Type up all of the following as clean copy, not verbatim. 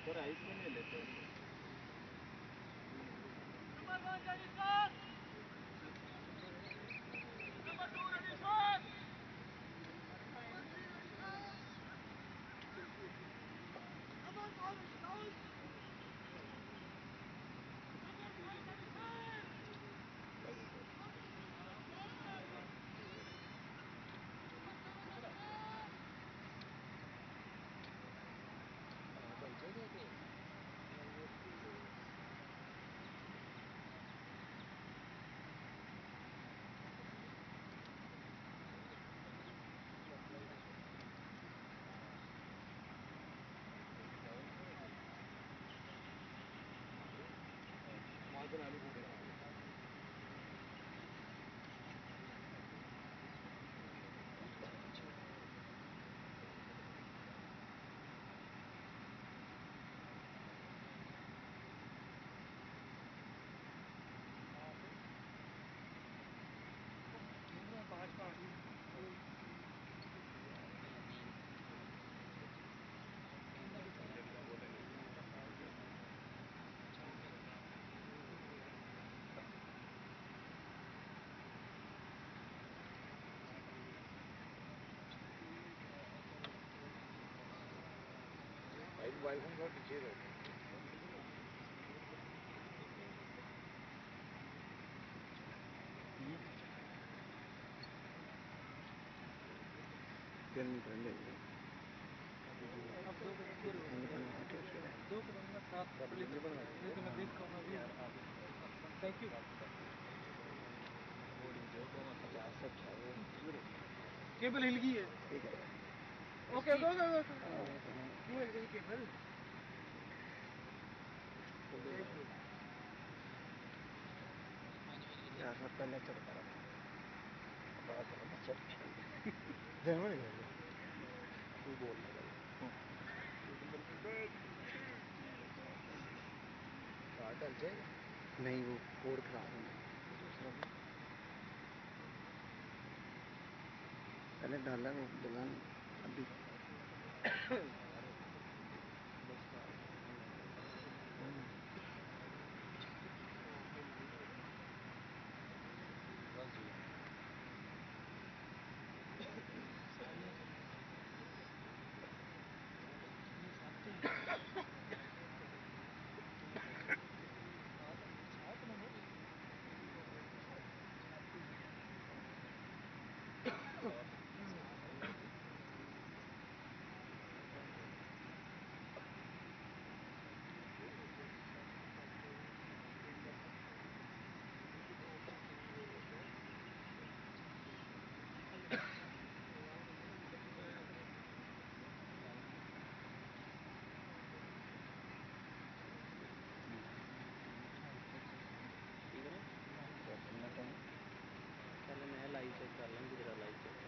तो राइट में ले लेते हैं। मोबाइल फोन थोड़ा पीछे रख गर्मी कर लेंगे दो कदम साथ लेकिन मैं देख पाऊंगा भी थैंक यू केबल हिल गई है ठीक है ओके ओके ओके क्यों हिल गई केबल यार सब पहले चल रहा बड़ा बच्चा जरूर है तू बोल डल जाएगा नहीं वो कोड खराब है पहले डाला वो डला अभी पहले मैं लाइव चेक कर लेंगे जरा live check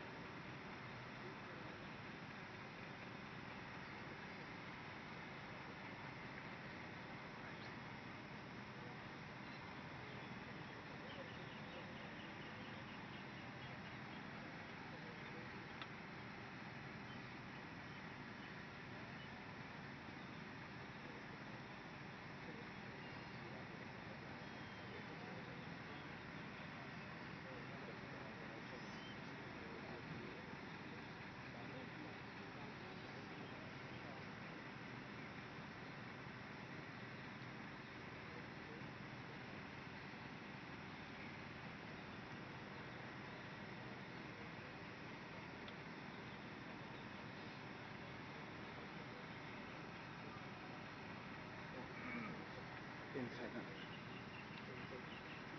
inside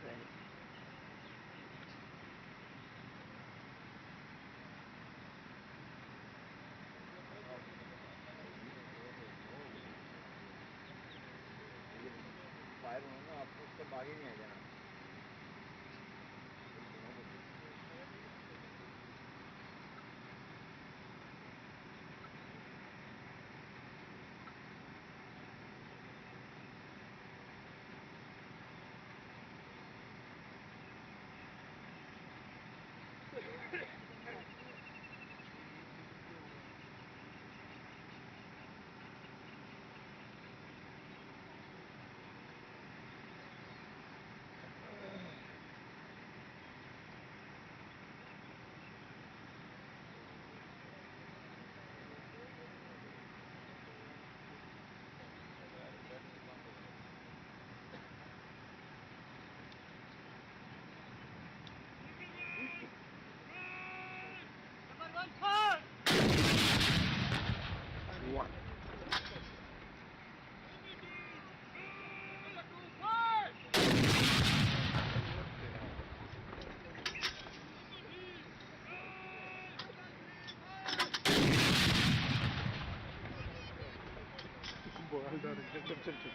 right fire होना ना आपको उसके आगे नहीं आ जाना चुप चुप चुप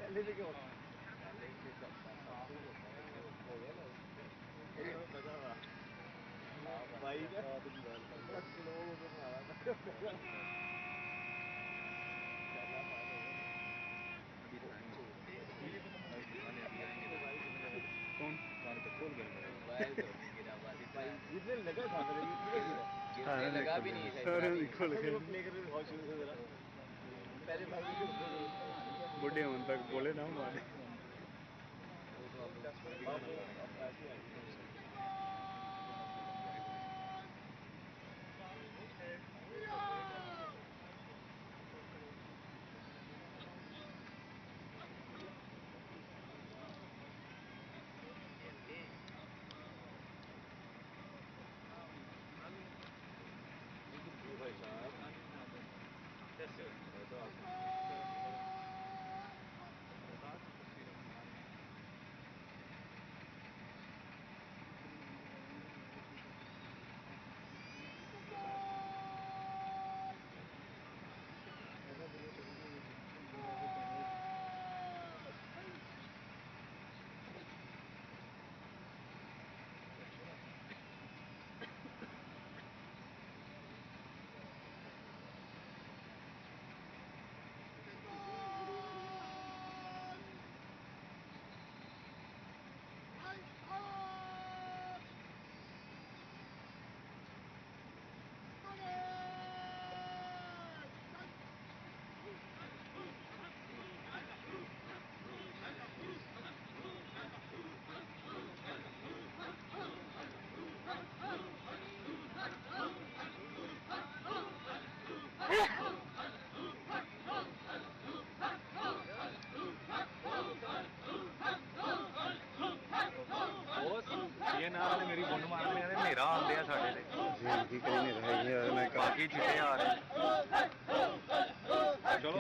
पहले से क्या होता है पहले से पता था भाई का 10 किलो को मारा था कौन गिरने लगा था गिरने लगा भी नहीं सारे निकल गए प्ले करने बहुत शुरू से जरा पहले भाई बुढ़े होने तक बोले ना हमारे ये नाल मेरी बुंड मारने ने नेरा आंदे आ साडे ते जी की कहीं नहीं रहेगी यार मैं बाकी चिट्टे आ रहे चलो